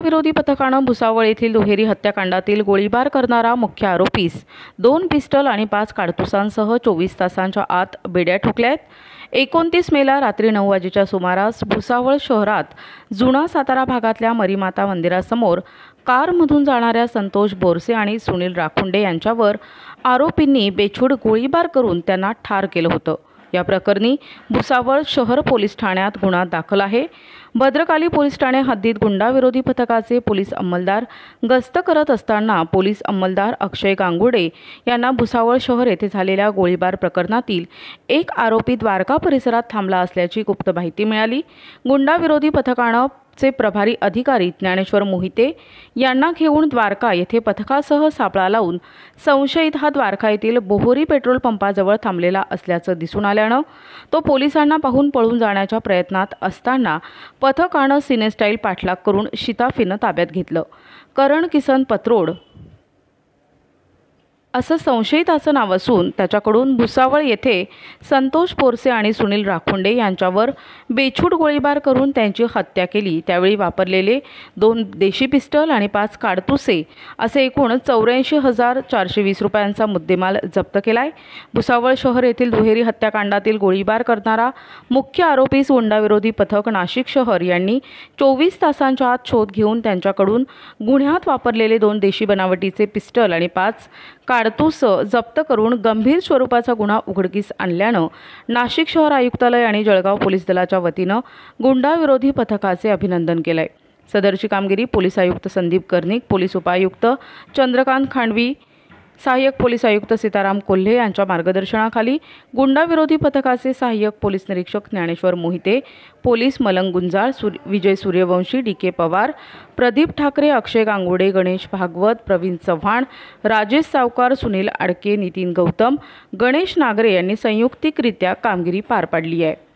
गुंडाविरोधी पथकानं भुसावळ येथील दुहेरी हत्याकांडातील गोळीबार करणारा मुख्य आरोपीस 2 पिस्टल आणि 5 काडतुसांसह 24 तासांच्या आत बेड्या ठोकल्यात। 29 मेला रात्री 9 वाजेच्या सुमारास भुसावळ शहरात जुना सातारा भागातल्या मरीमाता मंदिरासमोर कारमधून जाणाऱ्या संतोष बोरसे आणि सुनील राखुंडे यांच्यावर आरोपींनी बेछूट गोळीबार करून त्यांना ठार केलं होतं। या प्रकरणी भुसावळ शहर पोलीस ठाण्यात गुन्हा दाखल आहे। भद्रकाली पोलीस ठाणे हद्दीत गुंडाविरोधी पथकाचे पोलीस अंमलदार गस्त करत असताना पोलीस अंमलदार अक्षय गांगुर्डे यांना भुसावळ शहर येथे झालेल्या गोळीबार प्रकरणातील एक आरोपी द्वारका परिसरात थांबला असल्याची गुप्त माहिती मिळाली। गुंडाविरोधी पथकानं चे प्रभारी अधिकारी ज्ञानेश्वर मोहिते यांना घेऊन द्वारका येथे पथकासह सापळा लावून संशयित हा द्वारका येथील बोहोरी पेट्रोल पंपाजवळ थांबलेला असल्याचं दिसून आल्यानं तो पोलिसांना पाहून पळून जाण्याच्या प्रयत्नात असताना पथकानं सिनेस्टाईल पाठलाग करून शिताफीनं ताब्यात घेतलं। करण किसन पत्रोड असं संशयिताचं नाव असून त्याच्याकडून भुसावळ येथे संतोष बोरसे आणि सुनील राखुंडे यांच्यावर बेछूट गोळीबार करून त्यांची हत्या केली। त्यावेळी वापरलेले 2 देशी पिस्टल आणि 5 काडतुसे असे एकूण 84,420 रुपयांचा मुद्देमाल जप्त केलाय। भुसावळ शहर येथील दुहेरी हत्याकांडातील गोळीबार करणारा मुख्य आरोपी गुंडाविरोधी पथक नाशिक शहर यांनी 24 तासांच्या आत शोध घेऊन त्यांच्याकडून गुन्ह्यात वापरलेले 2 देशी बनावटीचे पिस्टल आणि 5 काडतूस जप्त करून गंभीर स्वरूपाचा गुन्हा उघडकीस आणल्यानं नाशिक शहर आयुक्तालय आणि जळगाव पोलीस दलाच्या वतीनं गुंडाविरोधी पथकाचे अभिनंदन केलंय। सदरची कामगिरी पोलीस आयुक्त संदीप कर्णिक, पोलीस उपायुक्त चंद्रकांत खांडवी, सहाय्यक पोलीस आयुक्त सीताराम कोल्हे यांच्या मार्गदर्शनाखाली गुंडाविरोधी पथकाचे सहाय्यक पोलीस निरीक्षक ज्ञानेश्वर मोहिते, पोलीस मलंग गुंजाळ, विजय सूर्यवंशी, डी.के. पवार, प्रदीप ठाकरे, अक्षय गांगुर्डे, गणेश भागवत, प्रवीण चव्हाण, राजेश सावकार, सुनील आडके, नितीन गौतम, गणेश नागरे यांनी संयुक्तिकरित्या कामगिरी पार पाडली आहे।